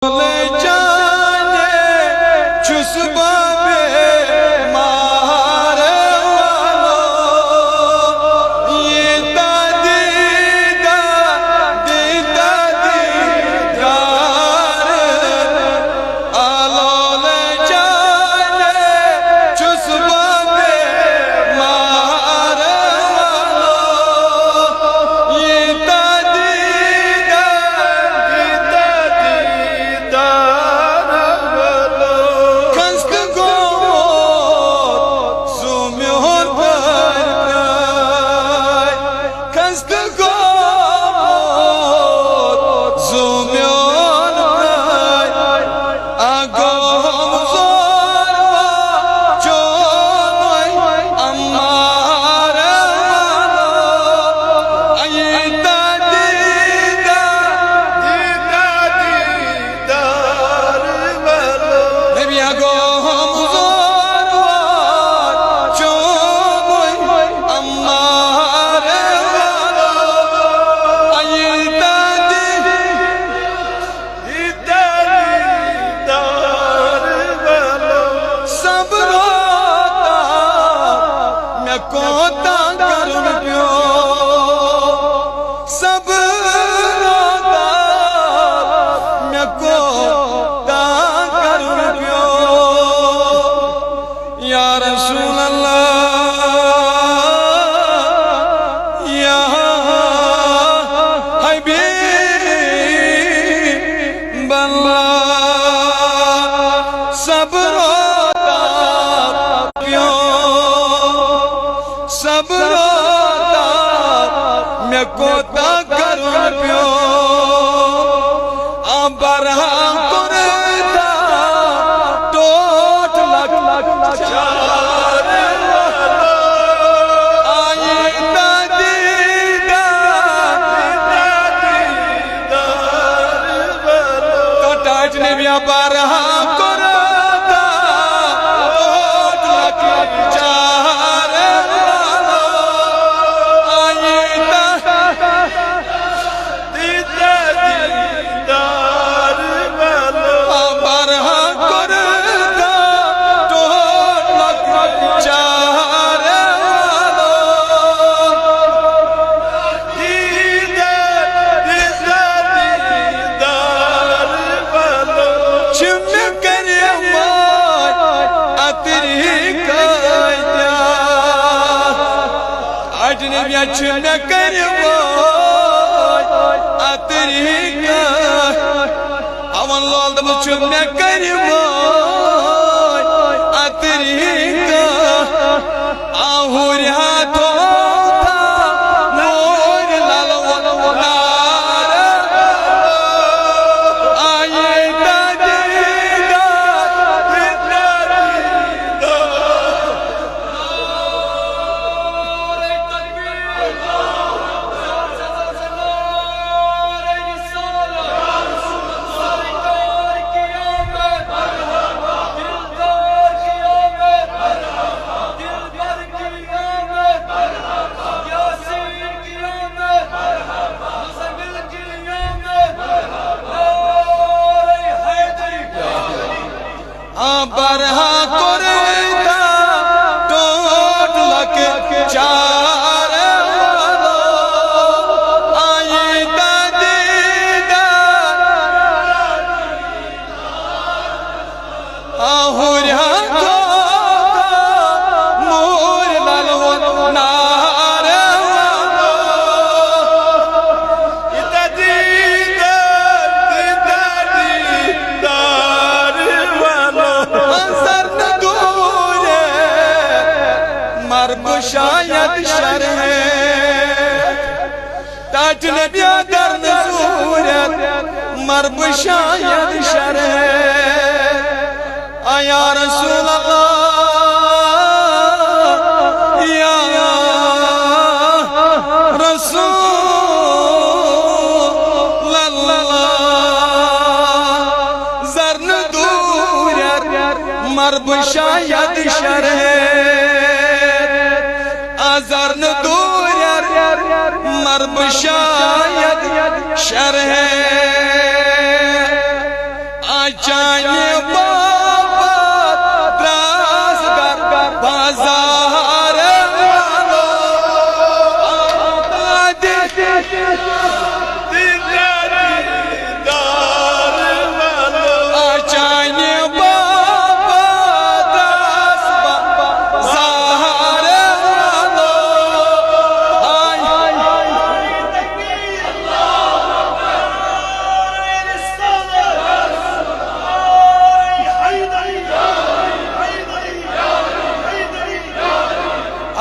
जाने चुस बाबे मारे वालो ये दीदा दीदार आलो ले जाने चुस बाबे मारे वालो ये कोता करूं पियो सब रोता मैं कोता करूं पियो या रसूल अल्लाह या हबीब अल्लाह सब रोता पियो सब रोता मैं कोता करूं पियो बरहा करता टोट लग चार आई तो टाइट ने भी बरहा करता टोट लग चार चुन करवो अतरीका अवन लोल दम चुन करवो अतरीका आहुर हाथो मोर लाल नार आये दादीदा बरहा करता टोट लग चार आई दीदा आहुर मोर लाल नार मर्ब शायद शर है ताज ने ब्यादर नसूरत मर्ब शायद शर है आया रसूल अल्लाह या रसूल अल्लाह जरन दूर मर्ब शायद शर है जरन दूर मर्ब शायद शर है Achane baba tras gar bazar walo achane baba tras bazar walo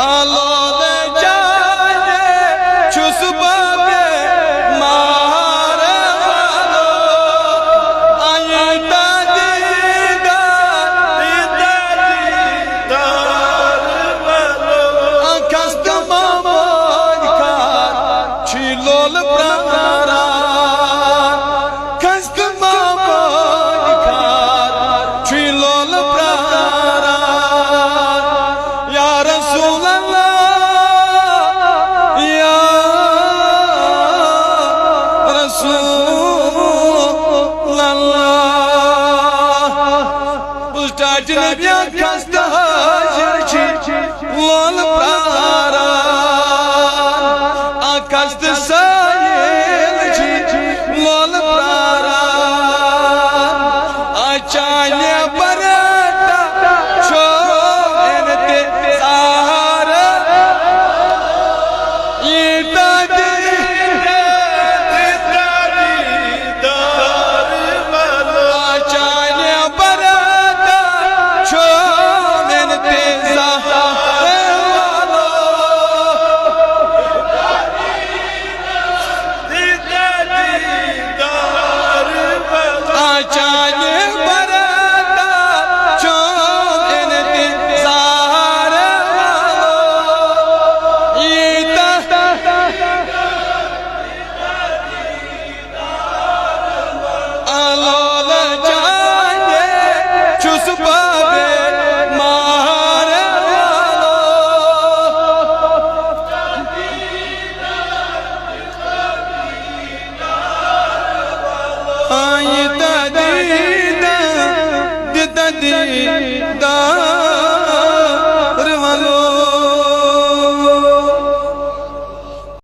Allah le jane chus babe mare walo ayta didar walo akast mamad kar chilol prara kast mamad kar chilol prara ya rasul Kasta hajirchi lol prara akasta sayelchi lol prara achane barata choente sahara ita